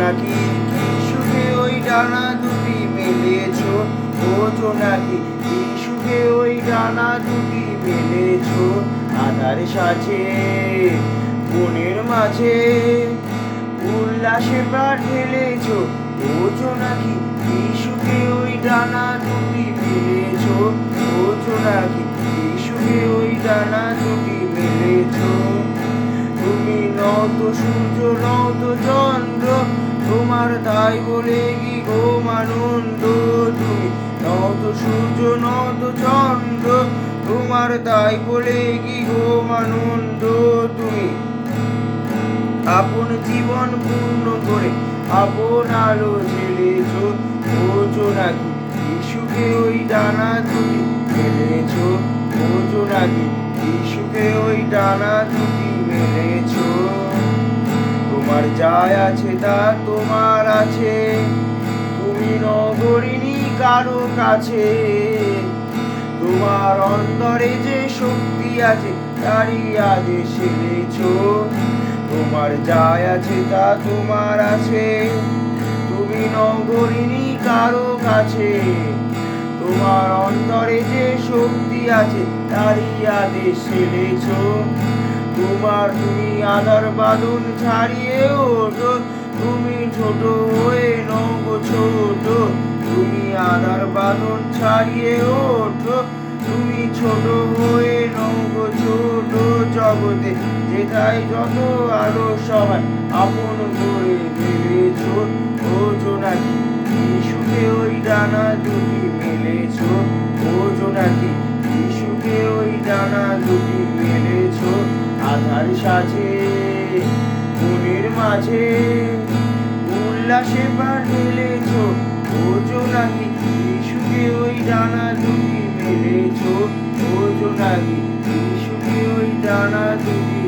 নাকি কি সুখে ওই ডানা দুটি মেলেছো, বোঝো নাকি কি সুখে ওই ডানা দুটি মেলেছো। আধার সাজে বনের মাঝে উল্লাসে পা ঢেলেছো, বোঝো নাকি কি সুখে ওই ডানা দুটি মেলেছো, বোঝো নাকি কি সুখে ওই ডানা দুটি মেলেছো। তুমি নত সূর্য নত চন্দ্র, তোমার তাই বলে কি ঘুম আনন্দ। তুমি নত সূর্য নত চন্দ্র, তোমার তাই বলে কি ঘুম আনন্দ। তুমি আপন জীবন পূর্ণ করে আপন আলো জ্বেলেছো, বোঝো নাকি কি সুখে ওই ডানা দুটি মেলেছো, বোঝো নাকি কি সুখে ওই ডানা দুটি মেলেছো। তোমার যাই আছে তা তোমার আছে, তুমি নগরিনী কারো কাছে। তোমার অন্তরে যে শক্তি আছে তারই আদেশ এনেছো। তোমার যাই আছে তা তোমার আছে, তুমি নগরিনী কারো কাছে। তোমার অন্তরে যে শক্তি আছে তারই আদেশ এনেছো। তুমি আধার বাঁধন ছাড়িয়ে ওঠো, তুমি ছোট হয়ে নগো ছোট। তুমি আধার বাঁধন ছাড়িয়ে ওঠো, তুমি ছোট হয়ে নগো ছোট। জগতে যেথায় যত আলো সবাই আপন করে ভেবেছো, বোঝো নাকি কি সুখে ওই ডানা দুটি মেলেছো, বোঝো নাকি কি সুখে ওই ডানা দুটি মেলেছো। আধার সাজে মনের মাঝে উল্লাসে পা ঢেলেছো, বোঝো নাকি কি সুখে ওই ডানা দুটি মেলেছো, বোঝো নাকি কি সুখে ওই ডানা দুটি